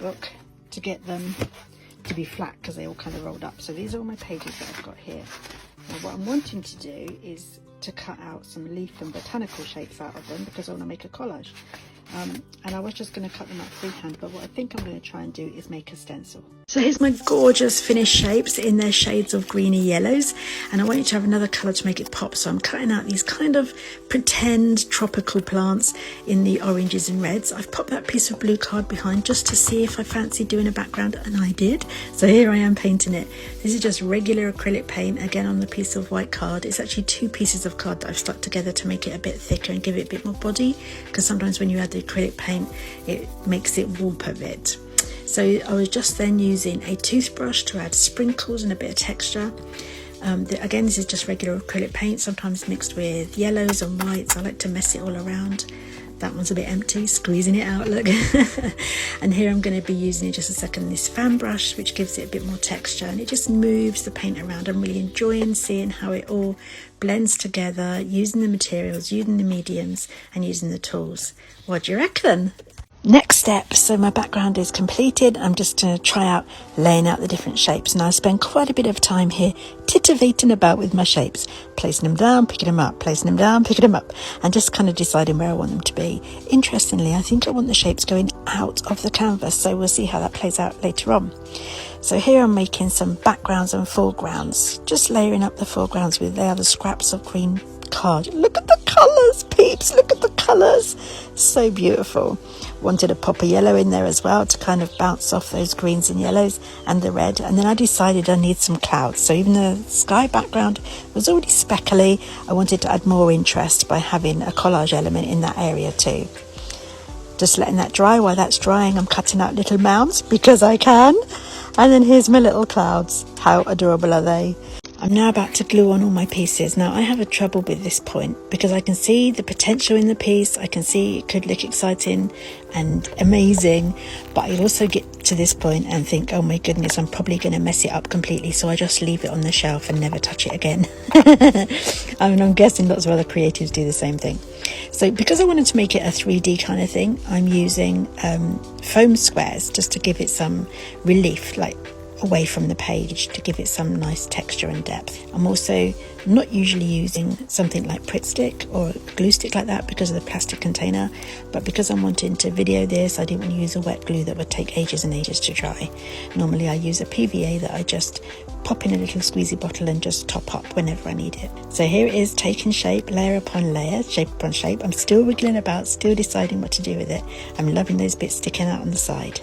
notebook to get them to be flat because they all kind of rolled up. So these are all my pages that I've got here. Now what I'm wanting to do is to cut out some leaf and botanical shapes out of them because I want to make a collage. And I was just going to cut them out freehand, but what I think I'm going to try and do is make a stencil. So here's my gorgeous finished shapes in their shades of greeny yellows, and I want you to have another colour to make it pop. So I'm cutting out these kind of pretend tropical plants in the oranges and reds. I've popped that piece of blue card behind just to see if I fancy doing a background, and I did. So here I am painting it. This is just regular acrylic paint, again on the piece of white card. It's actually 2 pieces of card that I've stuck together to make it a bit thicker and give it a bit more body, because sometimes when you add the acrylic paint it makes it warp a bit. So I was just then using a toothbrush to add sprinkles and a bit of texture. Again, this is just regular acrylic paint, sometimes mixed with yellows and whites. I like to mess it all around. That one's a bit empty, squeezing it out, look. And here I'm going to be using in just a second this fan brush, which gives it a bit more texture, and it just moves the paint around. I'm really enjoying seeing how it all blends together, using the materials, using the mediums and using the tools. What do you reckon? Next step, so my background is completed. I'm just going to try out laying out the different shapes. Now I spend quite a bit of time here titivating about with my shapes, placing them down, picking them up, placing them down, picking them up, and just kind of deciding where I want them to be. Interestingly, I think I want the shapes going out of the canvas, so we'll see how that plays out later on. So here I'm making some backgrounds and foregrounds, just layering up the foregrounds with the other scraps of green card. Look at the colours, peeps, look at the colours, so beautiful. Wanted a pop of yellow in there as well to kind of bounce off those greens and yellows and the red. And then I decided I need some clouds, so even the sky background was already speckly, I wanted to add more interest by having a collage element in that area too. Just letting that dry. While that's drying, I'm cutting out little mounds because I can. And then here's my little clouds. How adorable are they? I'm now about to glue on all my pieces. Now I have a trouble with this point because I can see the potential in the piece. I can see it could look exciting and amazing, but I also get to this point and think, oh my goodness, I'm probably going to mess it up completely. So I just leave it on the shelf and never touch it again. I mean, I'm guessing lots of other creatives do the same thing. So because I wanted to make it a 3D kind of thing, I'm using foam squares just to give it some relief, like away from the page, to give it some nice texture and depth. I'm also not usually using something like Pritt stick or glue stick like that because of the plastic container, but because I'm wanting to video this, I didn't want to use a wet glue that would take ages and ages to dry. Normally I use a PVA that I just pop in a little squeezy bottle and just top up whenever I need it. So here it is, taking shape, layer upon layer, shape upon shape. I'm still wiggling about, still deciding what to do with it. I'm loving those bits sticking out on the side.